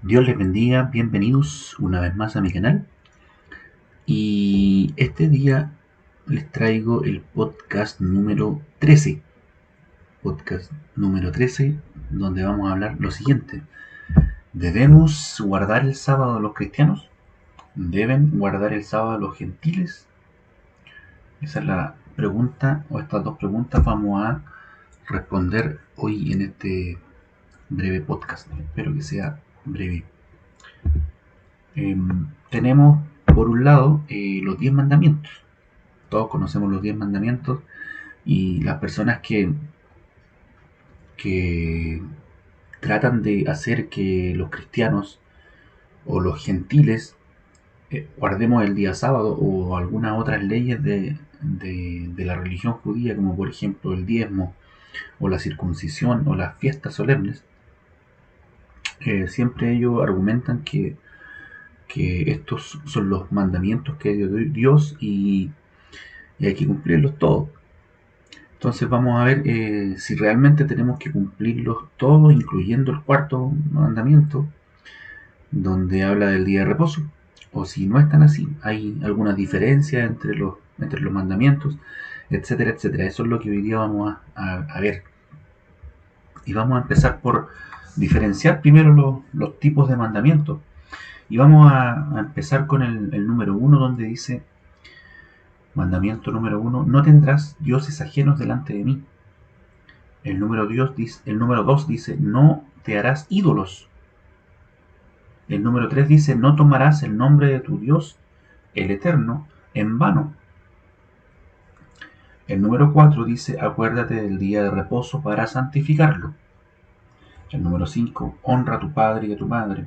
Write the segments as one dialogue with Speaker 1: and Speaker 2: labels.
Speaker 1: Dios les bendiga, bienvenidos una vez más a mi canal. Y este día les traigo el podcast número 13. Podcast número 13, donde vamos a hablar lo siguiente. ¿Debemos guardar el sábado los cristianos? ¿Deben guardar el sábado los gentiles? Esa es la pregunta, o estas dos preguntas vamos a responder hoy en este breve podcast. Espero que sea breve. Tenemos por un lado los 10 mandamientos. Todos conocemos los 10 mandamientos y las personas que tratan de hacer que los cristianos o los gentiles guardemos el día sábado o algunas otras leyes de la religión judía, como por ejemplo el diezmo o la circuncisión o las fiestas solemnes, siempre ellos argumentan que estos son los mandamientos que dio Dios y hay que cumplirlos todos. Entonces vamos a ver si realmente tenemos que cumplirlos todos, incluyendo el cuarto mandamiento, donde habla del día de reposo, o si no están así, hay algunas diferencias entre los mandamientos, etcétera, etcétera. Eso es lo que hoy día vamos a ver. Y vamos a empezar por diferenciar primero los tipos de mandamientos. Y vamos a empezar con el número 1, donde dice, mandamiento número 1, no tendrás dioses ajenos delante de mí. El número 2 dice, no te harás ídolos. El número 3 dice, no tomarás el nombre de tu Dios, el Eterno, en vano. El número 4 dice, acuérdate del día de reposo para santificarlo. El número 5, honra a tu padre y a tu madre.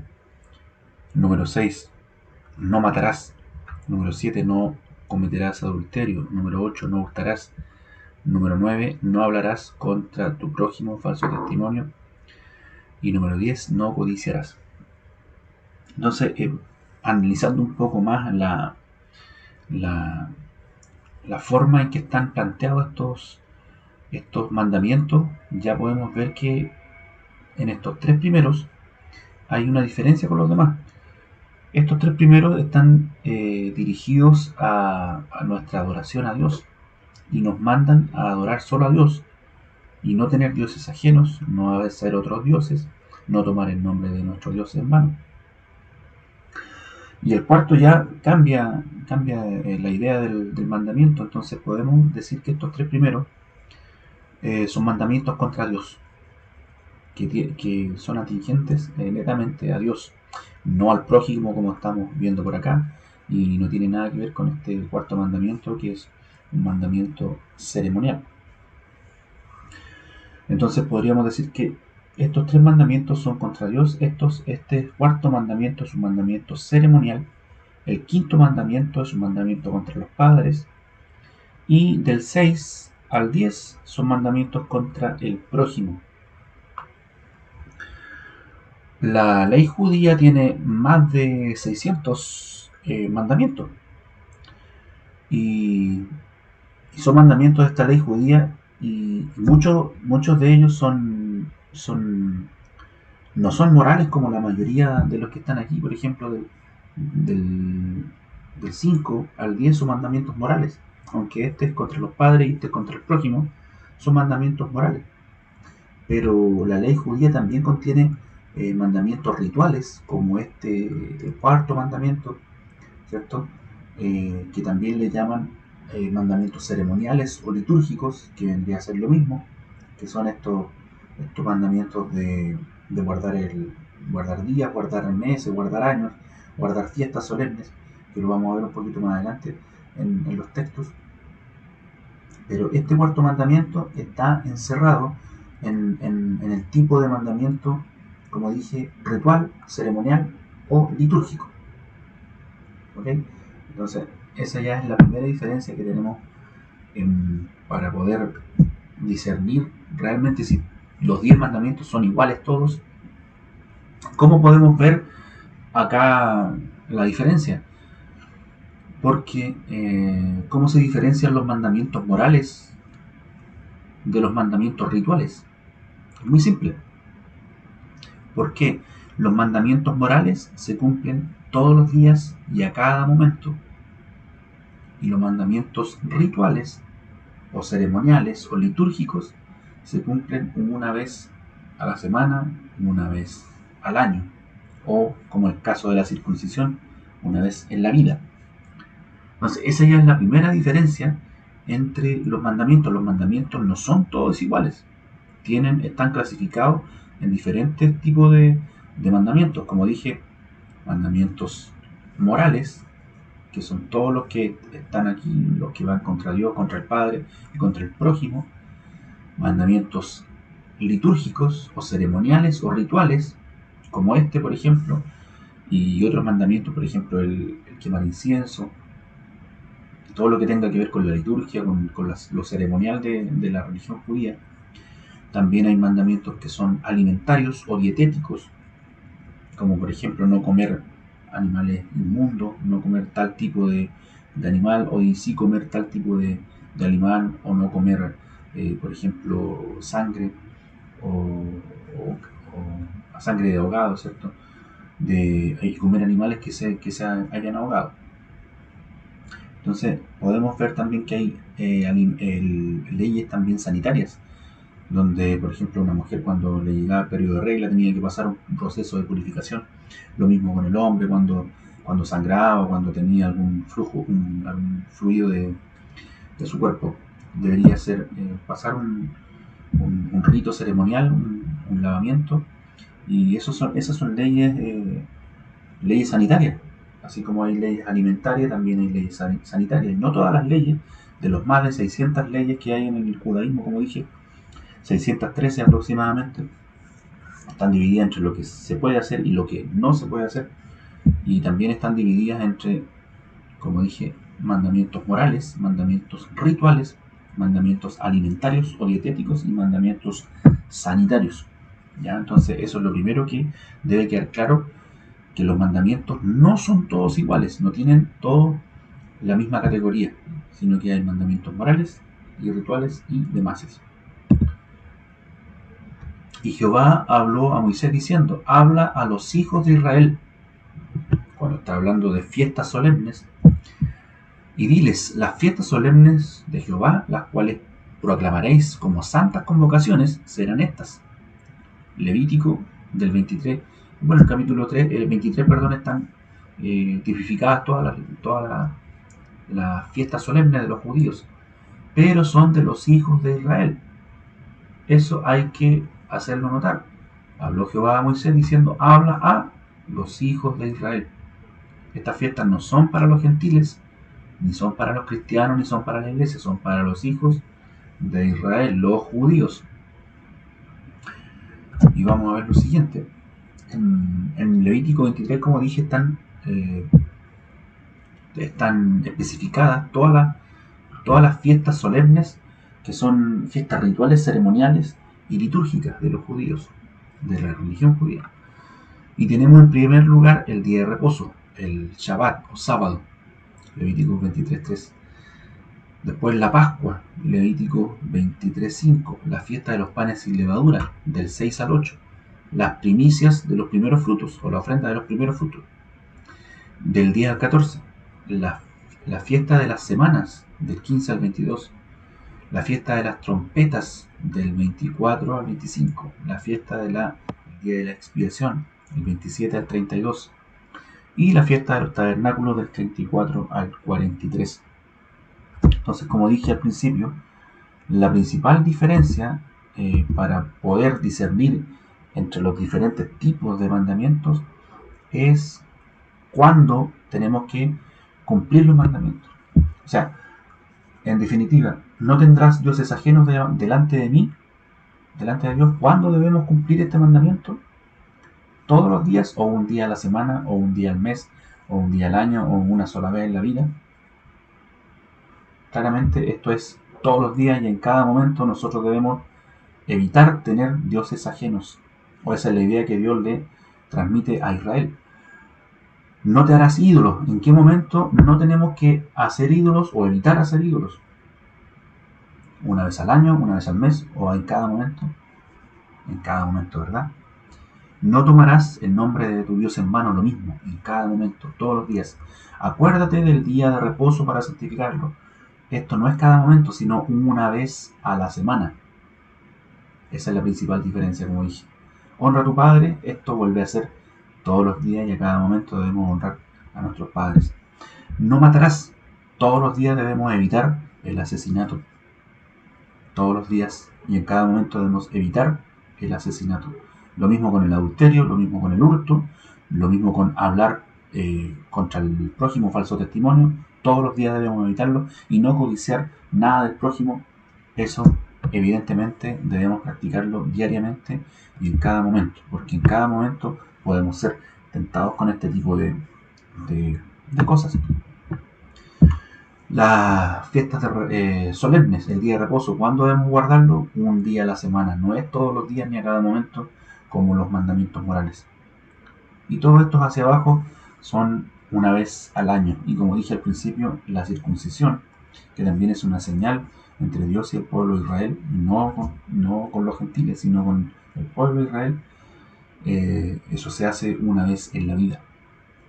Speaker 1: El número 6, no matarás. Número 7, no cometerás adulterio. Número 8, no hurtarás. Número 9, no hablarás contra tu prójimo falso testimonio. Y número 10, no codiciarás. Entonces, analizando un poco más la forma en que están planteados estos mandamientos, ya podemos ver que en estos tres primeros hay una diferencia con los demás. Estos tres primeros están dirigidos a nuestra adoración a Dios y nos mandan a adorar solo a Dios y no tener dioses ajenos, no hacer otros dioses, no tomar el nombre de nuestro Dios en vano. Y el cuarto ya cambia la idea del mandamiento. Entonces podemos decir que estos tres primeros son mandamientos contra Dios, que son atingentes netamente a Dios, no al prójimo como estamos viendo por acá, y no tiene nada que ver con este cuarto mandamiento, que es un mandamiento ceremonial. Entonces podríamos decir que estos tres mandamientos son contra Dios. Este cuarto mandamiento es un mandamiento ceremonial. El quinto mandamiento es un mandamiento contra los padres. Y del 6 al 10 son mandamientos contra el prójimo. La ley judía tiene más de 600 mandamientos. Y son mandamientos de esta ley judía y muchos de ellos no son morales como la mayoría de los que están aquí. Por ejemplo, del 5 al 10 son mandamientos morales, aunque este es contra los padres y este es contra el prójimo, son mandamientos morales. Pero la ley judía también contiene mandamientos rituales, como el cuarto mandamiento, ¿cierto? Que también le llaman mandamientos ceremoniales o litúrgicos, que vendría a ser lo mismo, que son estos mandamientos de guardar días, guardar meses, guardar años, guardar fiestas solemnes, que lo vamos a ver un poquito más adelante en los textos. Pero este cuarto mandamiento está encerrado en el tipo de mandamiento, como dije, ritual, ceremonial o litúrgico. ¿Ok? Entonces, esa ya es la primera diferencia que tenemos para poder discernir realmente si los 10 mandamientos son iguales todos. ¿Cómo podemos ver acá la diferencia? Porque ¿cómo se diferencian los mandamientos morales de los mandamientos rituales? Es muy simple. ¿Por qué? Los mandamientos morales se cumplen todos los días y a cada momento. Y los mandamientos rituales o ceremoniales o litúrgicos se cumplen una vez a la semana, una vez al año, o como el caso de la circuncisión, una vez en la vida. Entonces, esa ya es la primera diferencia entre los mandamientos. Los mandamientos no son todos iguales. Están clasificados en diferentes tipos de mandamientos. Como dije, mandamientos morales, que son todos los que están aquí, los que van contra Dios, contra el Padre y contra el prójimo. Mandamientos litúrgicos o ceremoniales o rituales, como este, por ejemplo, y otros mandamientos, por ejemplo, el quemar incienso, todo lo que tenga que ver con la liturgia, con lo ceremonial de la religión judía. También hay mandamientos que son alimentarios o dietéticos, como por ejemplo no comer animales inmundos, no comer tal tipo de animal, o sí comer tal tipo de animal, o no comer, por ejemplo, sangre o sangre de ahogado, ¿cierto? Y comer animales que se hayan ahogado. Entonces podemos ver también que hay leyes también sanitarias, donde por ejemplo una mujer cuando le llegaba el periodo de regla tenía que pasar un proceso de purificación. Lo mismo con el hombre cuando sangraba o cuando tenía algún algún fluido de su cuerpo. Debería pasar un rito ceremonial, un lavamiento, y esas son leyes sanitarias. Así como hay leyes alimentarias, también hay leyes sanitarias. Y no todas las leyes, de los más de 600 leyes que hay en el judaísmo, como dije, 613 aproximadamente, están divididas entre lo que se puede hacer y lo que no se puede hacer. Y también están divididas entre, como dije, mandamientos morales, mandamientos rituales, mandamientos alimentarios o dietéticos y mandamientos sanitarios. ¿Ya? Entonces eso es lo primero que debe quedar claro, que los mandamientos no son todos iguales, no tienen todos la misma categoría, sino que hay mandamientos morales y rituales y demás. Y Jehová habló a Moisés diciendo: habla a los hijos de Israel, cuando está hablando de fiestas solemnes, y diles: las fiestas solemnes de Jehová, las cuales proclamaréis como santas convocaciones, serán estas. Levítico del 23, bueno, el capítulo 3, el 23, perdón, están tipificadas todas las fiestas solemnes de los judíos, pero son de los hijos de Israel. Eso hay que hacerlo notar. Habló Jehová a Moisés diciendo: habla a los hijos de Israel. Estas fiestas no son para los gentiles, ni son para los cristianos, ni son para la iglesia, son para los hijos de Israel, los judíos. Y vamos a ver lo siguiente. En Levítico 23, como dije, están especificadas todas las fiestas solemnes, que son fiestas rituales, ceremoniales y litúrgicas de los judíos, de la religión judía. Y tenemos en primer lugar el día de reposo, el Shabbat o sábado, Levítico 23.3. Después la Pascua, Levítico 23.5, la fiesta de los panes sin levadura, del 6 al 8, las primicias de los primeros frutos, o la ofrenda de los primeros frutos, del día 14, la fiesta de las semanas, del 15 al 22, la fiesta de las trompetas, del 24 al 25, la fiesta del día de la expiación, del 27 al 32, y la fiesta de los tabernáculos, del 34 al 43. Entonces, como dije al principio, la principal diferencia para poder discernir entre los diferentes tipos de mandamientos es cuándo tenemos que cumplir los mandamientos. O sea, en definitiva, no tendrás dioses ajenos delante de mí, delante de Dios. ¿Cuándo debemos cumplir este mandamiento? ¿Todos los días, o un día a la semana, o un día al mes, o un día al año, o una sola vez en la vida? Claramente esto es todos los días, y en cada momento nosotros debemos evitar tener dioses ajenos. O esa es la idea que Dios le transmite a Israel. No te harás ídolos. ¿En qué momento no tenemos que hacer ídolos o evitar hacer ídolos? Una vez al año, una vez al mes, o en cada momento. En cada momento, ¿verdad? No tomarás el nombre de tu Dios en vano, lo mismo, en cada momento, todos los días. Acuérdate del día de reposo para santificarlo. Esto no es cada momento, sino una vez a la semana. Esa es la principal diferencia, como dije. Honra a tu padre, esto vuelve a ser todos los días y a cada momento debemos honrar a nuestros padres. No matarás, todos los días debemos evitar el asesinato. Todos los días y en cada momento debemos evitar el asesinato. Lo mismo con el adulterio, lo mismo con el hurto, lo mismo con hablar contra el prójimo, falso testimonio. Todos los días debemos evitarlo y no codiciar nada del prójimo. Eso evidentemente debemos practicarlo diariamente y en cada momento, porque en cada momento podemos ser tentados con este tipo de cosas. Las fiestas solemnes, el día de reposo, ¿cuándo debemos guardarlo? Un día a la semana, no es todos los días ni a cada momento como los mandamientos morales. Y todos estos hacia abajo son una vez al año. Y como dije al principio, la circuncisión, que también es una señal entre Dios y el pueblo de Israel, no con los gentiles, sino con el pueblo de Israel, eso se hace una vez en la vida.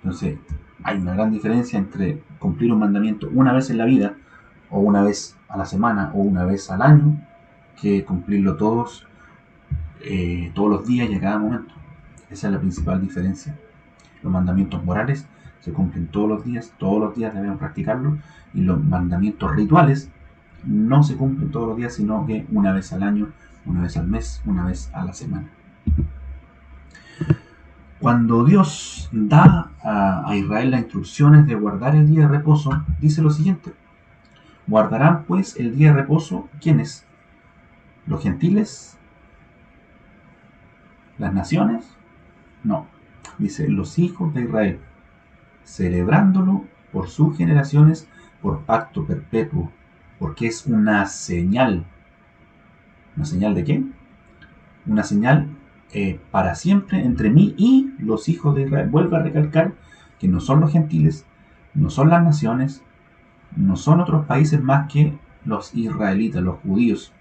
Speaker 1: Entonces, hay una gran diferencia entre cumplir un mandamiento una vez en la vida, o una vez a la semana, o una vez al año, que cumplirlo todos los días y a cada momento. Esa es la principal diferencia. Los mandamientos morales se cumplen todos los días debemos practicarlos, y los mandamientos rituales no se cumplen todos los días, sino que una vez al año, una vez al mes, una vez a la semana. Cuando Dios da a Israel las instrucciones de guardar el día de reposo, dice lo siguiente: guardarán pues el día de reposo, ¿quiénes? ¿Los gentiles? ¿Las naciones? No, dice los hijos de Israel, celebrándolo por sus generaciones por pacto perpetuo, porque es una señal. ¿Una señal de qué? Una señal para siempre entre mí y los hijos de Israel. Vuelvo a recalcar que no son los gentiles, no son las naciones, no son otros países más que los israelitas, los judíos.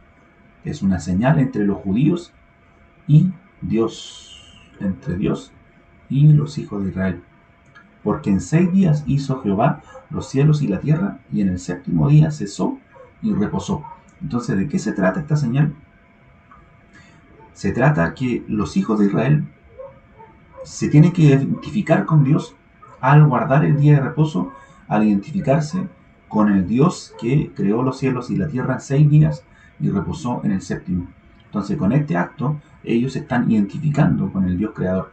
Speaker 1: Es una señal entre los judíos y Dios, entre Dios y los hijos de Israel. Porque en 6 días hizo Jehová los cielos y la tierra, y en el 7º día cesó y reposó. Entonces, ¿de qué se trata esta señal? Se trata que los hijos de Israel se tienen que identificar con Dios al guardar el día de reposo, al identificarse con el Dios que creó los cielos y la tierra en 6 días y reposó en el 7º. Entonces, con este acto, ellos se están identificando con el Dios creador.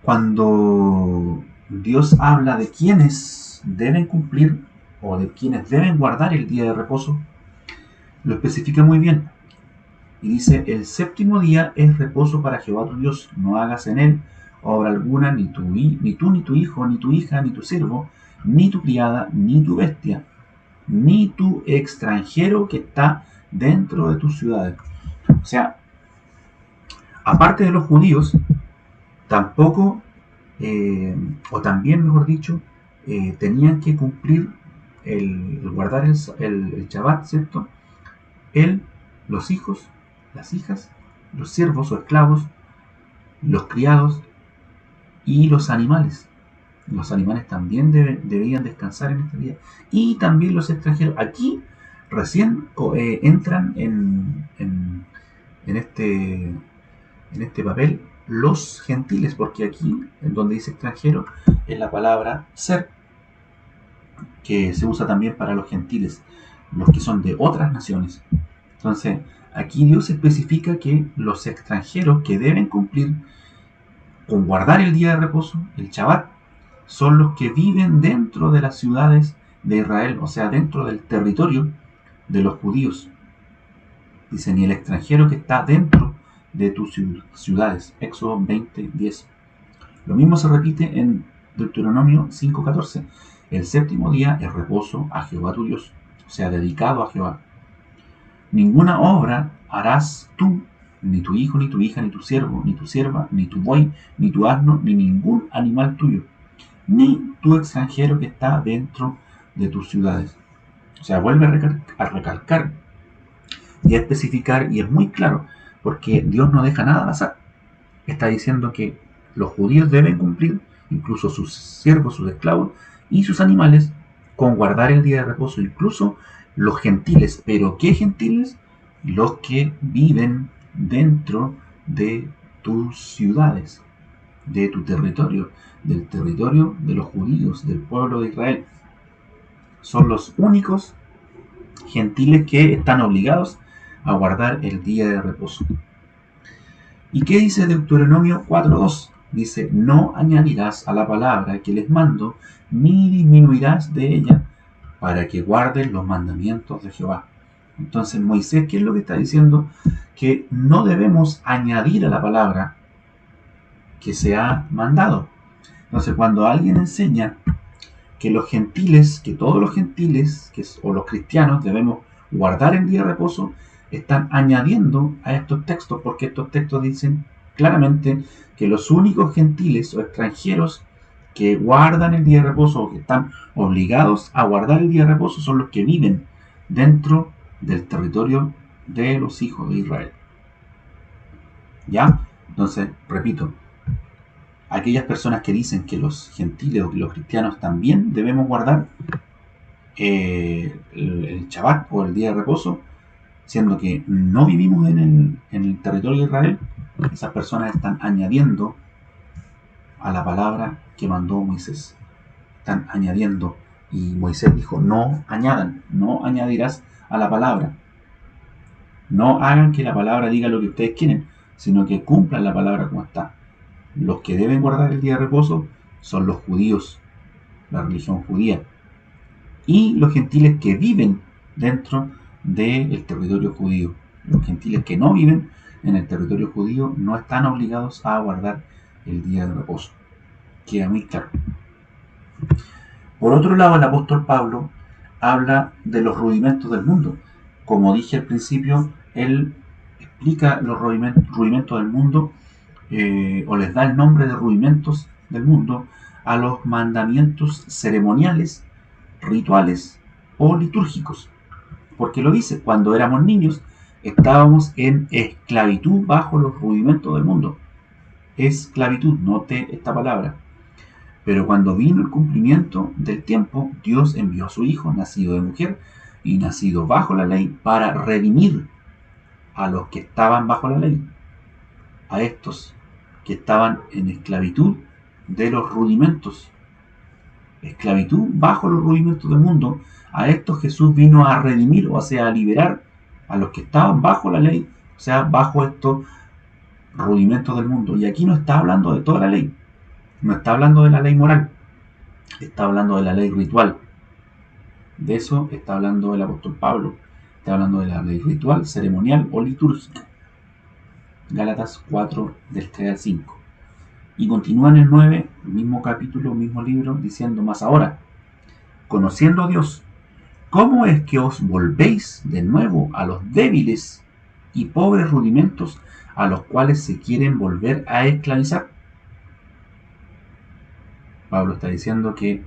Speaker 1: Cuando Dios habla de quienes deben cumplir o de quienes deben guardar el día de reposo, lo especifica muy bien. Y dice: el 7º día es reposo para Jehová tu Dios, no hagas en él obra alguna, ni tú, ni tu hijo, ni tu hija, ni tu siervo, ni tu criada, ni tu bestia, ni tu extranjero que está dentro de tus ciudades. O sea, aparte de los judíos, tampoco, o también mejor dicho, tenían que cumplir el guardar el Shabbat, ¿cierto? Los hijos, las hijas, los siervos o esclavos, los criados y los animales. Los animales también debían descansar en este día. Y también los extranjeros. Aquí recién entran en este papel los gentiles, porque aquí, en donde dice extranjero, es la palabra ser, que se usa también para los gentiles, los que son de otras naciones. Entonces, aquí Dios especifica que los extranjeros que deben cumplir con guardar el día de reposo, el Shabbat, son los que viven dentro de las ciudades de Israel, o sea, dentro del territorio de los judíos. Dice: ni el extranjero que está dentro de tus ciudades. Éxodo 20:10. Lo mismo se repite en Deuteronomio 5:14. El 7º día es reposo a Jehová tu Dios, o sea, dedicado a Jehová. Ninguna obra harás tú, ni tu hijo, ni tu hija, ni tu siervo, ni tu sierva, ni tu buey, ni tu asno, ni ningún animal tuyo, ni tu extranjero que está dentro de tus ciudades. O sea, vuelve a recalcar y a especificar, y es muy claro, porque Dios no deja nada al azar. Está diciendo que los judíos deben cumplir, incluso sus siervos, sus esclavos y sus animales, con guardar el día de reposo, incluso los gentiles. ¿Pero qué gentiles? Los que viven dentro de tus ciudades, de tu territorio, del territorio de los judíos, del pueblo de Israel. Son los únicos gentiles que están obligados a guardar el día de reposo. ¿Y qué dice Deuteronomio 4.2? Dice, no añadirás a la palabra que les mando, ni disminuirás de ella, para que guarden los mandamientos de Jehová. Entonces Moisés, ¿qué es lo que está diciendo? Que no debemos añadir a la palabra que se ha mandado. Entonces cuando alguien enseña que los gentiles, que todos los gentiles, o los cristianos, debemos guardar el día de reposo, están añadiendo a estos textos, porque estos textos dicen claramente que los únicos gentiles o extranjeros que guardan el día de reposo o que están obligados a guardar el día de reposo son los que viven dentro del territorio de los hijos de Israel. ¿Ya? Entonces, repito, aquellas personas que dicen que los gentiles o que los cristianos también debemos guardar el Shabbat o el día de reposo, siendo que no vivimos en el territorio de Israel, esas personas están añadiendo a la palabra que mandó Moisés. Están añadiendo. Y Moisés dijo, no añadan, no añadirás a la palabra. No hagan que la palabra diga lo que ustedes quieren, sino que cumplan la palabra como está. Los que deben guardar el día de reposo son los judíos, la religión judía, y los gentiles que viven dentro del territorio judío. Los gentiles que no viven en el territorio judío no están obligados a guardar el día de reposo. Queda muy claro. Por otro lado, el apóstol Pablo habla de los rudimentos del mundo. Como dije al principio, él explica los rudimentos del mundo, o les da el nombre de rudimentos del mundo a los mandamientos ceremoniales, rituales o litúrgicos. Porque lo dice, cuando éramos niños estábamos en esclavitud bajo los rudimentos del mundo. Esclavitud, note esta palabra. Pero cuando vino el cumplimiento del tiempo, Dios envió a su Hijo, nacido de mujer y nacido bajo la ley, para redimir a los que estaban bajo la ley, a estos que estaban en esclavitud de los rudimentos, esclavitud bajo los rudimentos del mundo. A estos Jesús vino a redimir, o sea, a liberar a los que estaban bajo la ley, o sea, bajo estos rudimentos del mundo. Y aquí no está hablando de toda la ley, no está hablando de la ley moral, está hablando de la ley ritual. De eso está hablando el apóstol Pablo. Está hablando de la ley ritual, ceremonial o litúrgica. Gálatas 4, del 3 al 5. Y continúa en el 9, mismo capítulo, mismo libro, diciendo más ahora, conociendo a Dios, ¿cómo es que os volvéis de nuevo a los débiles y pobres rudimentos a los cuales se quieren volver a esclavizar? Pablo está diciendo que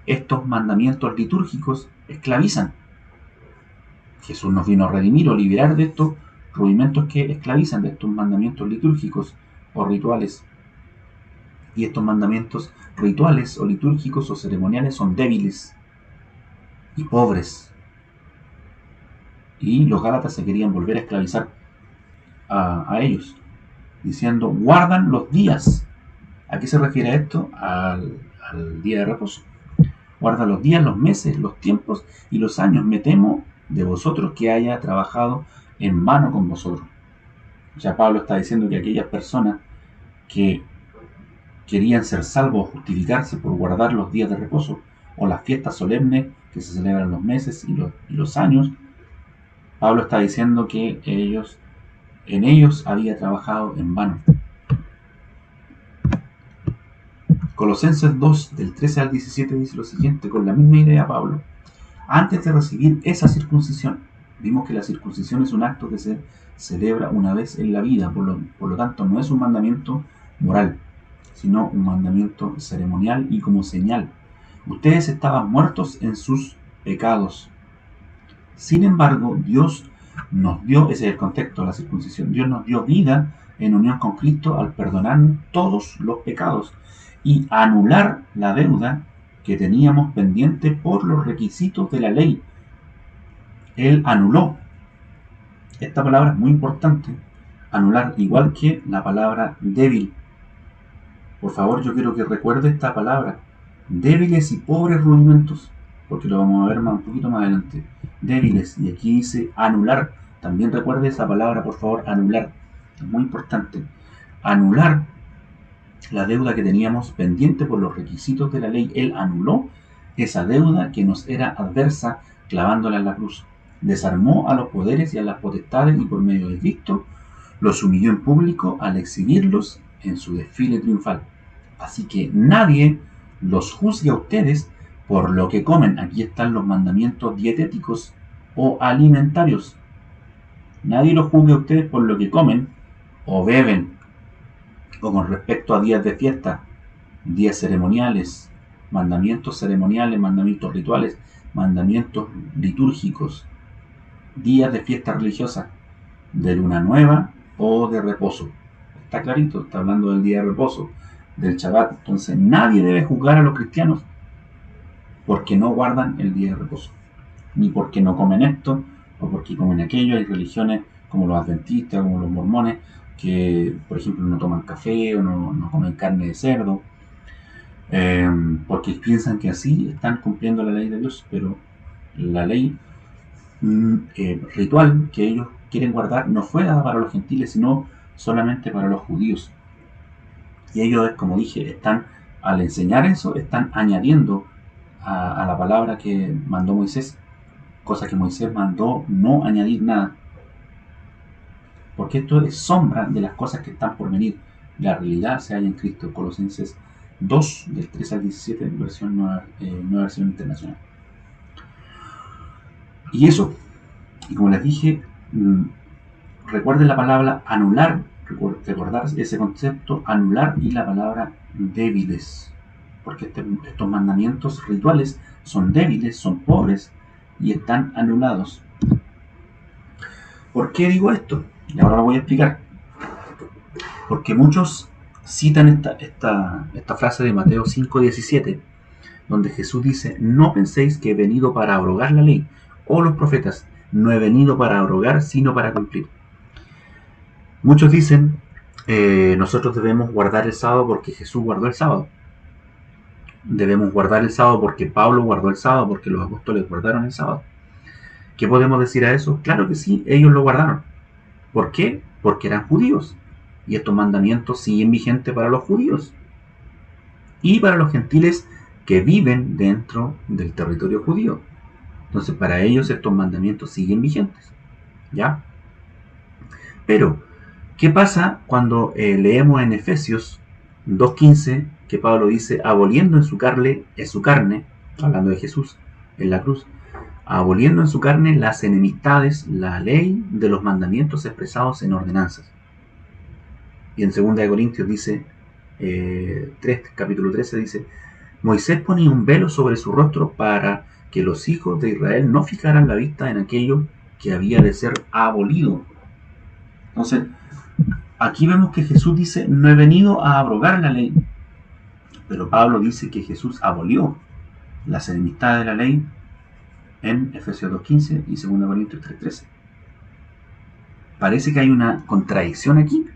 Speaker 1: estos mandamientos litúrgicos esclavizan. Jesús nos vino a redimir o liberar de estos rudimentos que esclavizan, de estos mandamientos litúrgicos o rituales. Y estos mandamientos rituales o litúrgicos o ceremoniales son débiles y pobres. Y los gálatas se querían volver a esclavizar a ellos, diciendo, guardan los días. ¿A qué se refiere esto? Al día de reposo. Guarda los días, los meses, los tiempos y los años. Me temo de vosotros que haya trabajado en vano con vosotros. Ya Pablo está diciendo que aquellas personas que querían ser salvos o justificarse por guardar los días de reposo o las fiestas solemnes que se celebran los meses y los años, Pablo está diciendo que en ellos había trabajado en vano. Colosenses 2, del 13 al 17 dice lo siguiente, con la misma idea Pablo. Antes de recibir esa circuncisión, vimos que la circuncisión es un acto que se celebra una vez en la vida, por lo tanto no es un mandamiento moral, sino un mandamiento ceremonial y como señal. Ustedes estaban muertos en sus pecados. Sin embargo, Dios nos dio, ese es el contexto de la circuncisión, Dios nos dio vida en unión con Cristo al perdonar todos los pecados y anular la deuda que teníamos pendiente por los requisitos de la ley. Él anuló. Esta palabra es muy importante. Anular, igual que la palabra débil. Por favor, yo quiero que recuerde esta palabra. Débiles y pobres rudimentos, porque lo vamos a ver un poquito más adelante. Débiles, y aquí dice anular. También recuerde esa palabra, por favor, anular. Es muy importante. Anular la deuda que teníamos pendiente por los requisitos de la ley. Él anuló esa deuda que nos era adversa clavándola en la cruz. Desarmó a los poderes y a las potestades y por medio de Cristo los humilló en público al exhibirlos en su desfile triunfal. Así que nadie los juzgue a ustedes por lo que comen. Aquí están los mandamientos dietéticos o alimentarios. Nadie los juzgue a ustedes por lo que comen o beben, o con respecto a días de fiesta, días ceremoniales, mandamientos rituales, mandamientos litúrgicos, días de fiesta religiosa, de luna nueva o de reposo. Está clarito, está hablando del día de reposo, del Shabbat. Entonces nadie debe juzgar a los cristianos porque no guardan el día de reposo, ni porque no comen esto o porque comen aquello. Hay religiones como los adventistas, como los mormones, que por ejemplo no toman café o no comen carne de cerdo, porque piensan que así están cumpliendo la ley de Dios, pero la ley ritual que ellos quieren guardar no fue dada para los gentiles, sino solamente para los judíos. Y ellos, como dije, al enseñar eso, están añadiendo a la palabra que mandó Moisés, cosa que Moisés mandó no añadir nada. Porque esto es sombra de las cosas que están por venir. La realidad se halla en Cristo. Colosenses 2, del 3 al 17, versión nueva versión internacional. Y eso, y como les dije, recuerden la palabra anular, recordar ese concepto, anular, y la palabra débiles. Porque estos mandamientos rituales son débiles, son pobres y están anulados. ¿Por qué digo esto? Y ahora lo voy a explicar. Porque muchos citan esta frase de Mateo 5:17, donde Jesús dice: no penséis que he venido para abrogar la ley o los profetas. No he venido para abrogar, sino para cumplir. Muchos dicen, nosotros debemos guardar el sábado porque Jesús guardó el sábado. Debemos guardar el sábado porque Pablo guardó el sábado, porque los apóstoles guardaron el sábado. ¿Qué podemos decir a eso? Claro que sí, ellos lo guardaron. ¿Por qué? Porque eran judíos. Y estos mandamientos siguen vigentes para los judíos y para los gentiles que viven dentro del territorio judío. Entonces, para ellos estos mandamientos siguen vigentes, ¿ya? Pero, ¿qué pasa cuando leemos en Efesios 2:15 que Pablo dice: aboliendo en su carne, hablando de Jesús en la cruz, aboliendo en su carne las enemistades, la ley de los mandamientos expresados en ordenanzas? Y en 2 Corintios dice, capítulo 13 dice: Moisés ponía un velo sobre su rostro para que los hijos de Israel no fijaran la vista en aquello que había de ser abolido. Entonces, aquí vemos que Jesús dice: no he venido a abrogar la ley. Pero Pablo dice que Jesús abolió las enemistades de la ley en Efesios 2:15 y 2 Corintios 3:13. Parece que hay una contradicción aquí.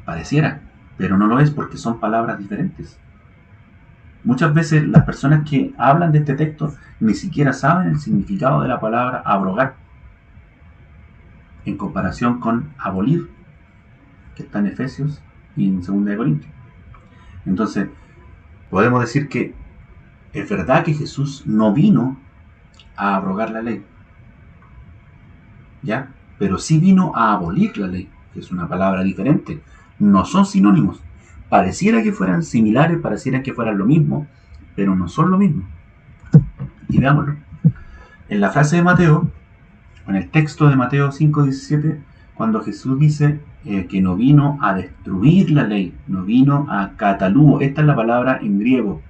Speaker 1: Pareciera, pero no lo es, porque son palabras diferentes. Muchas veces las personas que hablan de este texto ni siquiera saben el significado de la palabra abrogar, en comparación con abolir, que está en Efesios y en 2 Corintios. Entonces, podemos decir que es verdad que Jesús no vino a abrogar la ley, ¿ya? Pero sí vino a abolir la ley, que es una palabra diferente. No son sinónimos. Pareciera que fueran similares, pareciera que fueran lo mismo, pero no son lo mismo. Y veámoslo. En la frase de Mateo, en el texto de Mateo 5:17, cuando Jesús dice que no vino a destruir la ley, no vino a cataluo, esta es la palabra en griego.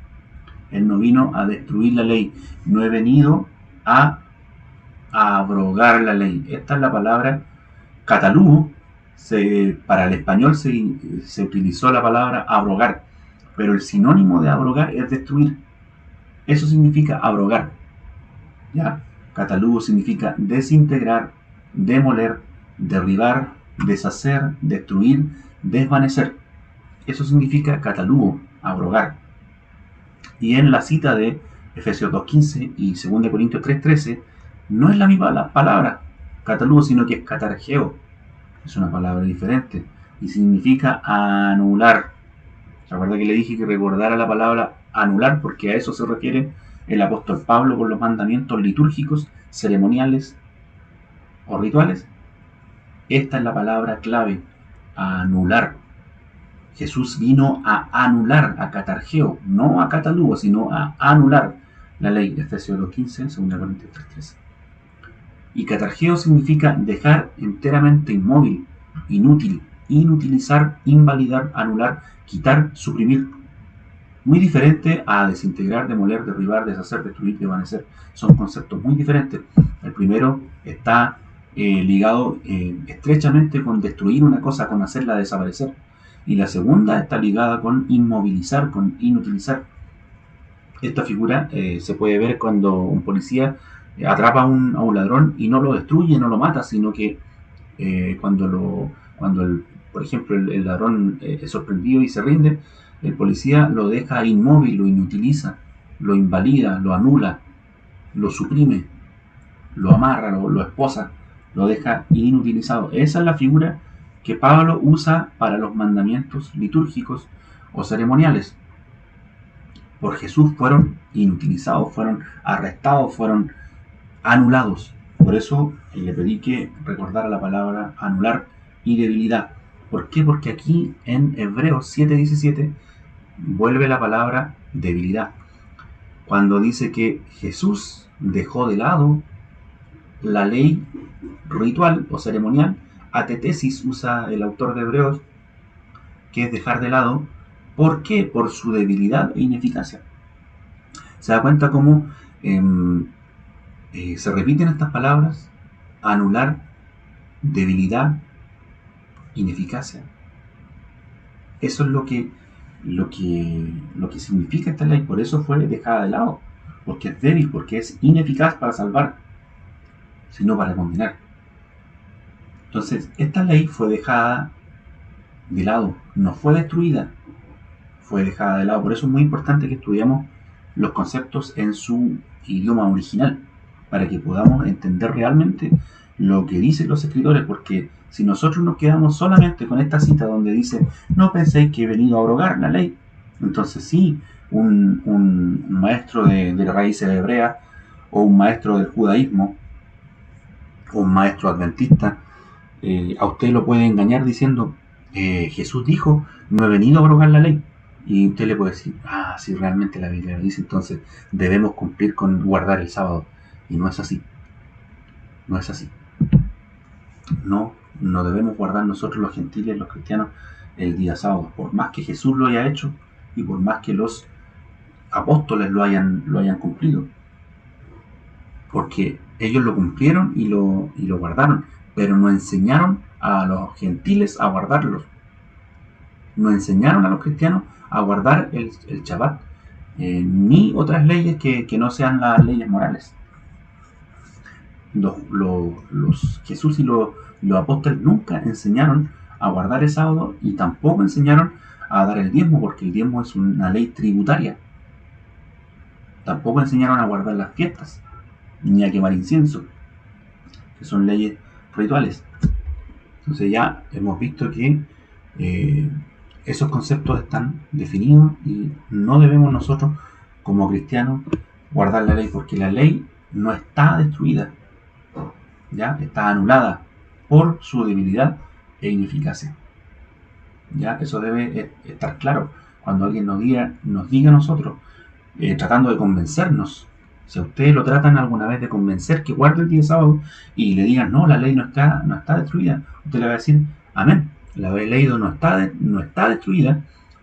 Speaker 1: Él no vino a destruir la ley, no he venido a abrogar la ley. Esta es la palabra catalugo. Para el español se utilizó la palabra abrogar, pero el sinónimo de abrogar es destruir. Eso significa abrogar. ¿Ya? Catalugo significa desintegrar, demoler, derribar, deshacer, destruir, desvanecer. Eso significa catalugo, abrogar. Y en la cita de Efesios 2.15 y 2 Corintios 3.13 no es la misma palabra catalugo, sino que es catargeo. Es una palabra diferente y significa anular. ¿Se acuerda que le dije que recordara la palabra anular? Porque a eso se refiere el apóstol Pablo con los mandamientos litúrgicos, ceremoniales o rituales. Esta es la palabra clave, anular. Jesús vino a anular, a catargeo, no a catalugo, sino a anular la ley. Efesios 2.15, 2 Corintios 3.13. Y catargeo significa dejar enteramente inmóvil, inútil, inutilizar, invalidar, anular, quitar, suprimir. Muy diferente a desintegrar, demoler, derribar, deshacer, destruir, desvanecer. Son conceptos muy diferentes. El primero está ligado estrechamente con destruir una cosa, con hacerla desaparecer. Y la segunda está ligada con inmovilizar, con inutilizar. Esta figura se puede ver cuando un policía atrapa a un ladrón y no lo destruye, no lo mata, sino que cuando por ejemplo, el ladrón es sorprendido y se rinde, el policía lo deja inmóvil, lo inutiliza, lo invalida, lo anula, lo suprime, lo amarra, lo esposa, lo deja inutilizado. Esa es la figura que Pablo usa para los mandamientos litúrgicos o ceremoniales. Por Jesús fueron inutilizados, fueron arrestados, fueron anulados. Por eso le pedí que recordara la palabra anular y debilidad. ¿Por qué? Porque aquí en Hebreos 7:17 vuelve la palabra debilidad. Cuando dice que Jesús dejó de lado la ley ritual o ceremonial, atetesis usa el autor de Hebreos, que es dejar de lado. ¿Por qué? Por su debilidad e ineficacia. ¿Se da cuenta cómo se repiten estas palabras? Anular, debilidad, ineficacia. Eso es lo que significa esta ley. Por eso fue dejada de lado, porque es débil, porque es ineficaz para salvar, sino para condenar. Entonces, esta ley fue dejada de lado, no fue destruida, fue dejada de lado. Por eso es muy importante que estudiemos los conceptos en su idioma original, para que podamos entender realmente lo que dicen los escritores, porque si nosotros nos quedamos solamente con esta cita donde dice no penséis que he venido a abrogar la ley, entonces sí, un maestro de raíces hebreas o un maestro del judaísmo o un maestro adventista a usted lo puede engañar diciendo Jesús dijo no he venido a abrogar la ley, y usted le puede decir si realmente la Biblia lo dice, entonces debemos cumplir con guardar el sábado. Y no es así. No es así. No debemos guardar nosotros los gentiles, los cristianos, el día sábado, por más que Jesús lo haya hecho y por más que los apóstoles lo hayan cumplido, porque ellos lo cumplieron y lo guardaron, pero no enseñaron a los gentiles a guardarlos, no enseñaron a los cristianos a guardar el Shabbat, ni otras leyes que no sean las leyes morales. Jesús y los apóstoles nunca enseñaron a guardar el sábado y tampoco enseñaron a dar el diezmo, porque el diezmo es una ley tributaria. Tampoco enseñaron a guardar las fiestas ni a quemar incienso, que son leyes rituales. Entonces ya hemos visto que esos conceptos están definidos y no debemos nosotros como cristianos guardar la ley, porque la ley no está destruida, ya está anulada por su debilidad e ineficacia. Ya eso debe estar claro cuando alguien nos diga a nosotros, tratando de convencernos. Si a usted lo tratan alguna vez de convencer que guarde el día sábado y le digan no, la ley no está destruida, usted le va a decir amén, la ley no está destruida,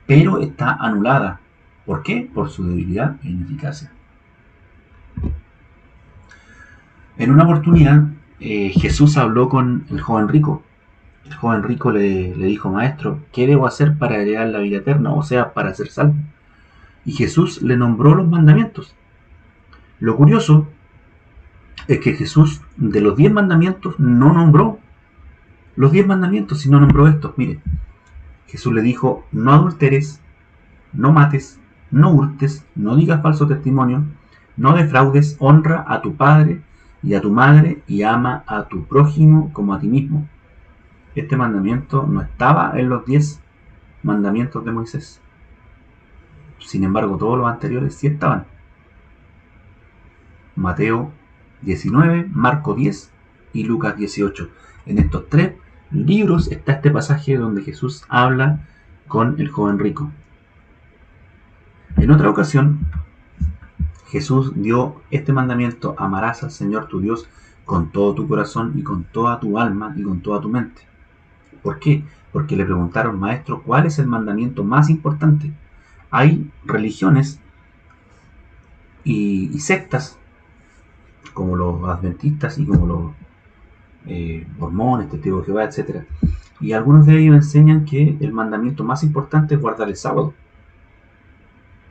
Speaker 1: pero está anulada. ¿Por qué? Por su debilidad e ineficacia. En una oportunidad, Jesús habló con el joven rico. El joven rico le dijo: Maestro, ¿qué debo hacer para heredar la vida eterna? O sea, para ser salvo. Y Jesús le nombró los mandamientos. Lo curioso es que Jesús, de los 10 mandamientos, no nombró los 10 mandamientos, sino nombró estos. Mire, Jesús le dijo: no adulteres, no mates, no hurtes, no digas falso testimonio, no defraudes, honra a tu padre y a tu madre, y ama a tu prójimo como a ti mismo. Este mandamiento no estaba en los 10 mandamientos de Moisés. Sin embargo, todos los anteriores sí estaban. Mateo 19, Marco 10 y Lucas 18. En estos 3 libros está este pasaje donde Jesús habla con el joven rico. En otra ocasión, Jesús dio este mandamiento: amarás al Señor tu Dios con todo tu corazón y con toda tu alma y con toda tu mente. ¿Por qué? Porque le preguntaron: Maestro, ¿cuál es el mandamiento más importante? Hay religiones y sectas, como los adventistas y como los mormones, testigos de Jehová, etc. Y algunos de ellos enseñan que el mandamiento más importante es guardar el sábado,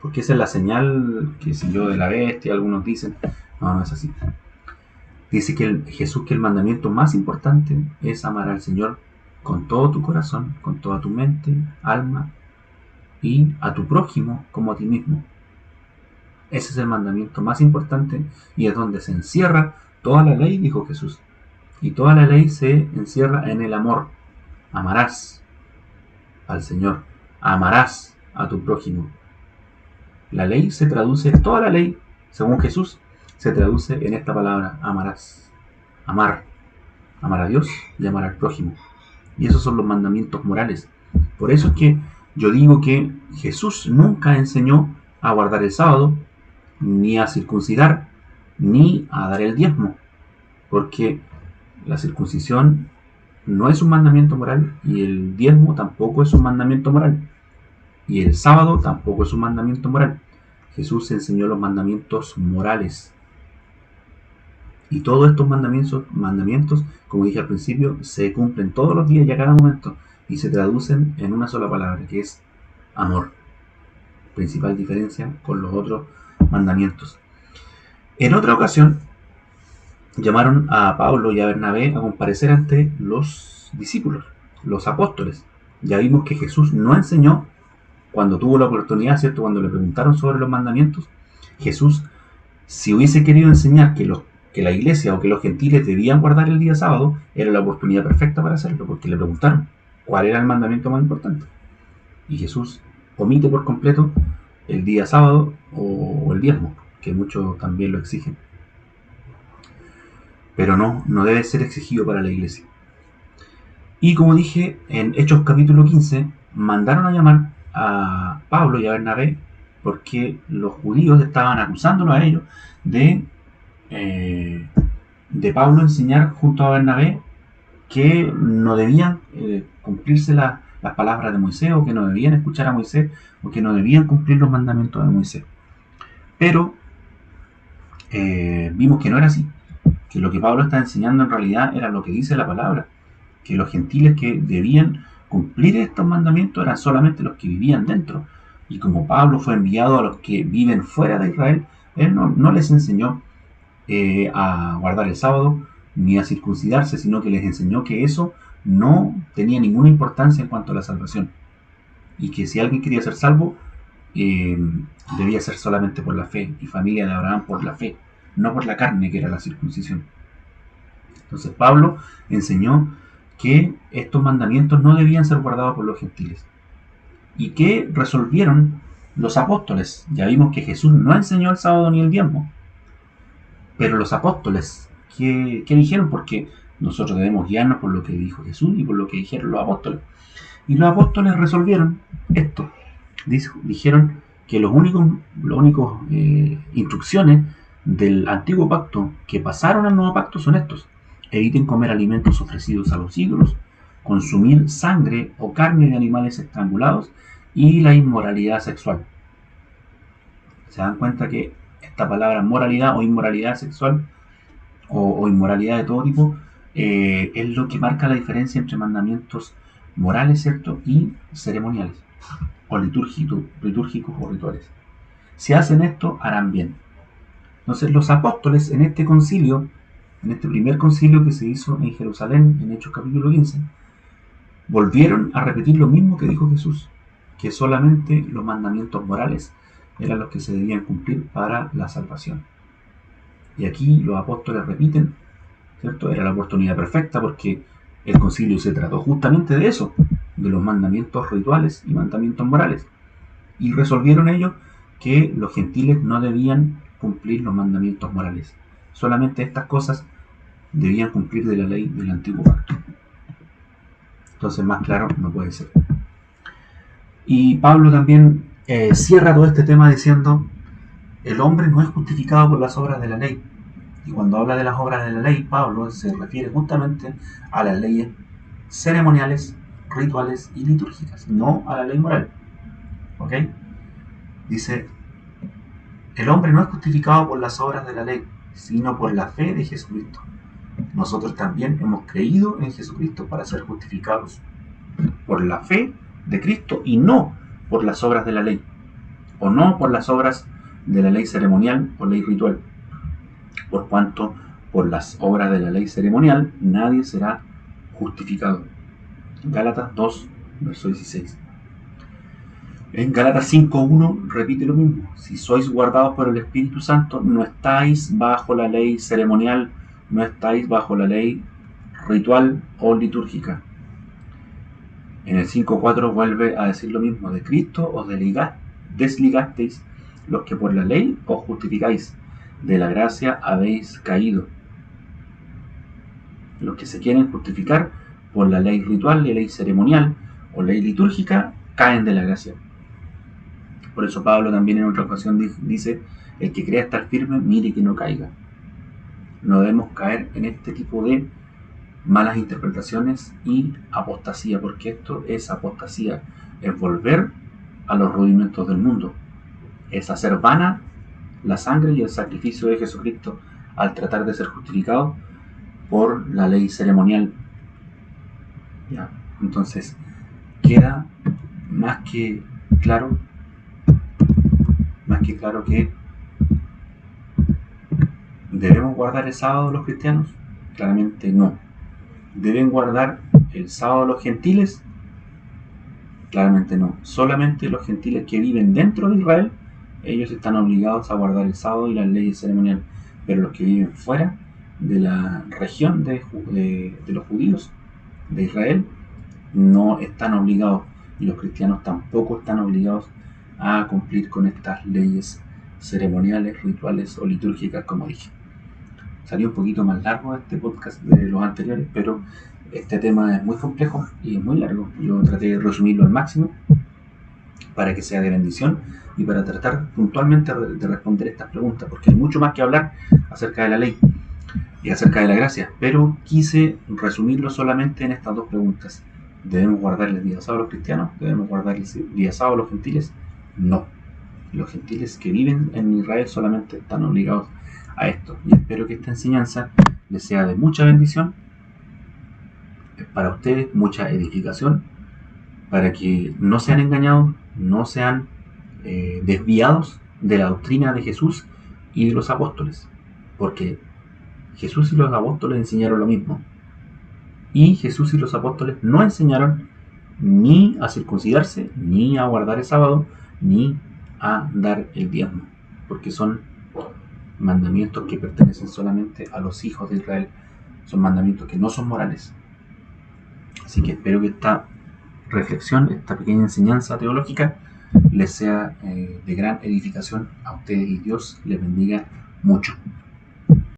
Speaker 1: porque esa es la señal, que si yo, de la bestia. Algunos dicen, no es así. Dice que Jesús que el mandamiento más importante es amar al Señor con todo tu corazón, con toda tu mente, alma, y a tu prójimo como a ti mismo. Ese es el mandamiento más importante y es donde se encierra toda la ley, dijo Jesús. Y toda la ley se encierra en el amor. Amarás al Señor, amarás a tu prójimo. La ley se traduce, toda la ley, según Jesús, se traduce en esta palabra: amarás. Amar a Dios y amar al prójimo. Y esos son los mandamientos morales. Por eso es que yo digo que Jesús nunca enseñó a guardar el sábado, ni a circuncidar, ni a dar el diezmo, porque la circuncisión no es un mandamiento moral, y el diezmo tampoco es un mandamiento moral, y el sábado tampoco es un mandamiento moral. Jesús enseñó los mandamientos morales. Y todos estos mandamientos, como dije al principio, se cumplen todos los días y a cada momento, y se traducen en una sola palabra, que es amor. Principal diferencia con los otros mandamientos. En otra ocasión, llamaron a Pablo y a Bernabé a comparecer ante los discípulos, los apóstoles. Ya vimos que Jesús no enseñó, cuando tuvo la oportunidad, ¿cierto? Cuando le preguntaron sobre los mandamientos, Jesús, si hubiese querido enseñar que la iglesia o que los gentiles debían guardar el día sábado, era la oportunidad perfecta para hacerlo, porque le preguntaron cuál era el mandamiento más importante. Y Jesús omite por completo el día sábado o el diezmo, que muchos también lo exigen. Pero no debe ser exigido para la iglesia. Y como dije, en Hechos capítulo 15, mandaron a llamar a Pablo y a Bernabé, porque los judíos estaban acusándolo a ellos de Pablo enseñar junto a Bernabé que no debían cumplirse las palabras de Moisés, o que no debían escuchar a Moisés, o que no debían cumplir los mandamientos de Moisés. Pero vimos que no era así, que lo que Pablo está enseñando en realidad era lo que dice la palabra, que los gentiles que debían cumplir estos mandamientos eran solamente los que vivían dentro. Y como Pablo fue enviado a los que viven fuera de Israel, él no les enseñó a guardar el sábado ni a circuncidarse, sino que les enseñó que eso no tenía ninguna importancia en cuanto a la salvación, y que si alguien quería ser salvo, debía ser solamente por la fe, y familia de Abraham por la fe, no por la carne, que era la circuncisión. Entonces Pablo enseñó que estos mandamientos no debían ser guardados por los gentiles. ¿Y qué resolvieron los apóstoles? Ya vimos que Jesús no enseñó el sábado ni el diezmo, pero los apóstoles, ¿qué dijeron? Porque nosotros debemos guiarnos por lo que dijo Jesús y por lo que dijeron los apóstoles. Y los apóstoles resolvieron esto. Dijeron que los únicos instrucciones del antiguo pacto que pasaron al nuevo pacto son estos: eviten comer alimentos ofrecidos a los ídolos, consumir sangre o carne de animales estrangulados, y la inmoralidad sexual. Se dan cuenta que esta palabra moralidad o inmoralidad sexual o inmoralidad de todo tipo, es lo que marca la diferencia entre mandamientos morales, ¿cierto? Y ceremoniales, o litúrgicos o rituales. Si hacen esto, harán bien. Entonces los apóstoles en este concilio, en este primer concilio que se hizo en Jerusalén, en Hechos capítulo 15, volvieron a repetir lo mismo que dijo Jesús, que solamente los mandamientos morales eran los que se debían cumplir para la salvación. Y aquí los apóstoles repiten, ¿cierto? Era la oportunidad perfecta porque el concilio se trató justamente de eso, de los mandamientos rituales y mandamientos morales. Y resolvieron ellos que los gentiles no debían cumplir los mandamientos morales. Solamente estas cosas debían cumplir de la ley del antiguo pacto. Entonces más claro no puede ser. Y Pablo también cierra todo este tema diciendo: el hombre no es justificado por las obras de la ley. Y cuando habla de las obras de la ley, Pablo se refiere justamente a las leyes ceremoniales, rituales y litúrgicas, no a la ley moral. ¿Ok? Dice: el hombre no es justificado por las obras de la ley, sino por la fe de Jesucristo. Nosotros también hemos creído en Jesucristo para ser justificados por la fe de Cristo y no por las obras de la ley, o no por las obras de la ley ceremonial o ley ritual, por cuanto por las obras de la ley ceremonial nadie será justificado. Gálatas 2, verso 16. En Gálatas 5.1 repite lo mismo: si sois guardados por el Espíritu Santo, no estáis bajo la ley ceremonial, no estáis bajo la ley ritual o litúrgica. En el 5.4 vuelve a decir lo mismo: de Cristo os desligasteis los que por la ley os justificáis, de la gracia habéis caído. Los que se quieren justificar por la ley ritual, la ley ceremonial o ley litúrgica caen de la gracia. Por eso Pablo también en otra ocasión dice: el que crea estar firme, mire que no caiga. No debemos caer en este tipo de malas interpretaciones y apostasía, porque esto es apostasía, es volver a los rudimentos del mundo, es hacer vana la sangre y el sacrificio de Jesucristo al tratar de ser justificado por la ley ceremonial. ¿Ya? Entonces queda más que claro que ¿debemos guardar el sábado los cristianos? Claramente no. ¿Deben guardar el sábado los gentiles? Claramente no. Solamente los gentiles que viven dentro de Israel, ellos están obligados a guardar el sábado y las leyes ceremoniales. Pero los que viven fuera de la región de los judíos de Israel no están obligados, y los cristianos tampoco están obligados a cumplir con estas leyes ceremoniales, rituales o litúrgicas, como dije. Salió un poquito más largo este podcast de los anteriores, pero este tema es muy complejo y es muy largo. Yo traté de resumirlo al máximo para que sea de bendición y para tratar puntualmente de responder estas preguntas, porque hay mucho más que hablar acerca de la ley y acerca de la gracia, pero quise resumirlo solamente en estas dos preguntas. ¿Debemos guardar el día sábado los cristianos? ¿Debemos guardar el día sábado los gentiles? No. Los gentiles que viven en Israel solamente están obligados a esto. Y espero que esta enseñanza les sea de mucha bendición para ustedes, mucha edificación, para que no sean engañados, no sean desviados de la doctrina de Jesús y de los apóstoles, porque Jesús y los apóstoles enseñaron lo mismo, y Jesús y los apóstoles no enseñaron ni a circuncidarse, ni a guardar el sábado, ni a dar el diezmo, porque son mandamientos que pertenecen solamente a los hijos de Israel, son mandamientos que no son morales. Así que espero que esta reflexión, esta pequeña enseñanza teológica les sea de gran edificación a ustedes, y Dios les bendiga mucho.